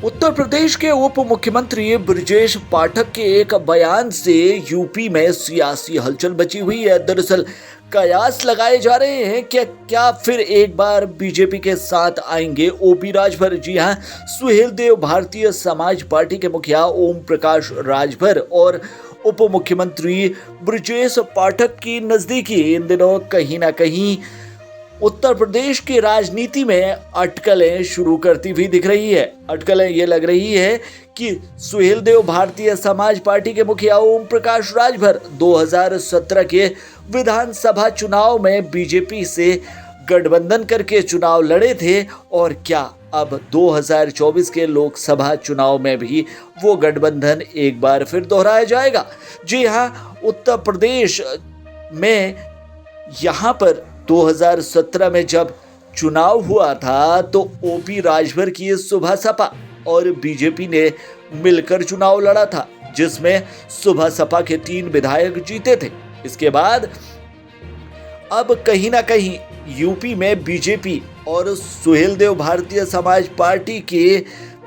उत्तर प्रदेश के उप मुख्यमंत्री ब्रजेश पाठक के एक बयान से यूपी में सियासी हलचल मची हुई है। दरअसल कयास लगाए जा रहे हैं कि क्या फिर एक बार बीजेपी के साथ आएंगे ओपी राजभर। जी हां, सुहेलदेव भारतीय समाज पार्टी के मुखिया ओम प्रकाश राजभर और उप मुख्यमंत्री ब्रजेश पाठक की नजदीकी इन दिनों कहीं ना कहीं उत्तर प्रदेश की राजनीति में अटकलें शुरू करती हुई दिख रही है। अटकलें ये लग रही है कि सुहेलदेव भारतीय समाज पार्टी के मुखिया ओम प्रकाश राजभर 2017 के विधानसभा चुनाव में बीजेपी से गठबंधन करके चुनाव लड़े थे और क्या अब 2024 के लोकसभा चुनाव में भी वो गठबंधन एक बार फिर दोहराया जाएगा। जी हां, उत्तर प्रदेश में यहाँ पर 2017 में जब चुनाव हुआ था तो ओपी राजभर की सुबह सपा और बीजेपी ने मिलकर चुनाव लड़ा था, जिसमें सुबह सपा के 3 विधायक जीते थे। इसके बाद अब कहीं ना कहीं यूपी में बीजेपी और सुहेलदेव भारतीय समाज पार्टी के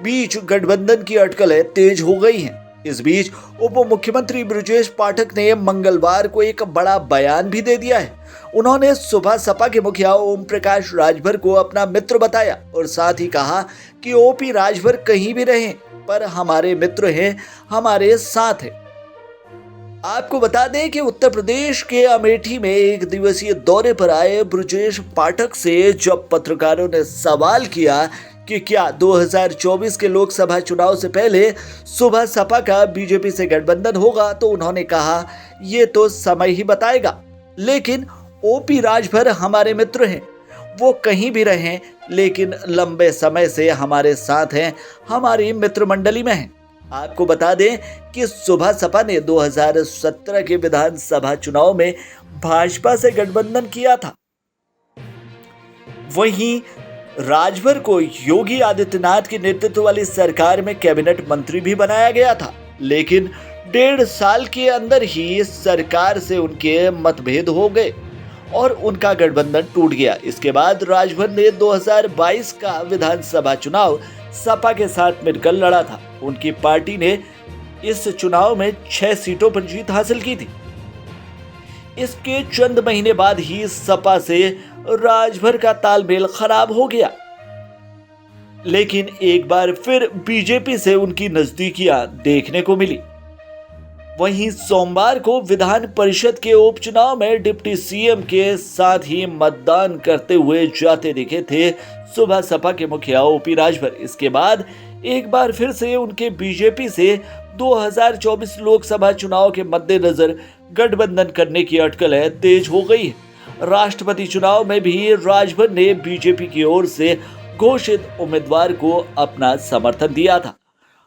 बीच गठबंधन की अटकलें तेज हो गई हैं। इस बीच उप मुख्यमंत्री ब्रजेश पाठक ने मंगलवार को एक बड़ा बयान भी दे दिया है। उन्होंने सुबह सपा के मुखिया ओम प्रकाश राजभर को अपना मित्र बताया और साथ ही कहा कि ओपी राजभर कहीं भी रहें पर हमारे मित्र हैं, हमारे साथ हैं। आपको बता दें कि उत्तर प्रदेश के अमेठी में एक दिवसीय दौरे पर आए ब्रजेश पाठक से जब पत्रकारों ने सवाल किया कि क्या 2024 के लोकसभा चुनाव से पहले सुबह सपा का बीजेपी से गठबंधन होगा, तो उन्होंने कहा ये तो समय ही बताएगा, लेकिन ओपी राजभर हमारे मित्र हैं, वो कहीं भी रहें लेकिन लंबे समय से हमारे साथ हैं, हमारी मित्र मंडली में हैं। आपको बता दें कि सुबह सपा ने 2017 के विधानसभा चुनाव में भाजपा से गठबंधन किया था। वहीं राजभर को योगी आदित्यनाथ के नेतृत्व वाली सरकार में कैबिनेट मंत्री भी बनाया गया था, लेकिन 1.5 साल के अंदर ही सरकार से उनके मतभेद हो गए और उनका गठबंधन टूट गया। इसके बाद राजभर ने 2022 का विधानसभा चुनाव सपा के साथ मिलकर लड़ा था। उनकी पार्टी ने इस चुनाव में 6 सीटों पर जीत हासिल की थी। इसके चंद महीने बाद ही सपा से राजभर का तालमेल खराब हो गया, लेकिन एक बार फिर बीजेपी से उनकी नजदीकियां देखने को मिली। वहीं सोमवार को विधान परिषद के उपचुनाव में डिप्टी सीएम के साथ ही मतदान करते हुए जाते दिखे थे सुबह सपा के मुखिया ओपी राजभर। इसके बाद एक बार फिर से उनके बीजेपी से 2024 लोकसभा चुनाव के मद्देनजर गठबंधन करने की अटकलें तेज हो गई है। राष्ट्रपति चुनाव में भी राजभर ने बीजेपी की ओर से घोषित उम्मीदवार को अपना समर्थन दिया था।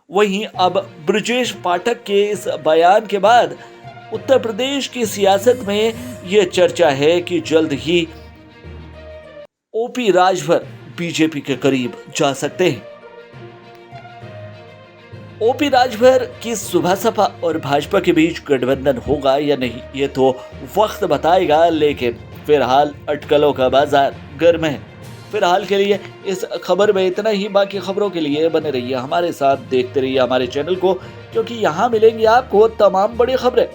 वहीं अब ब्रजेश पाठक के इस बयान के बाद उत्तर प्रदेश की सियासत में यह चर्चा है कि जल्द ही ओपी राजभर बीजेपी के करीब जा सकते हैं। ओपी राजभर की सुबह सपा और भाजपा के बीच गठबंधन होगा या नहीं, ये तो वक्त बताएगा, लेकिन फिलहाल अटकलों का बाजार गर्म है। फिलहाल के लिए इस खबर में इतना ही। बाकी खबरों के लिए बने रहिए हमारे साथ, देखते रहिए हमारे चैनल को, क्योंकि यहाँ मिलेंगी आपको तमाम बड़ी खबरें।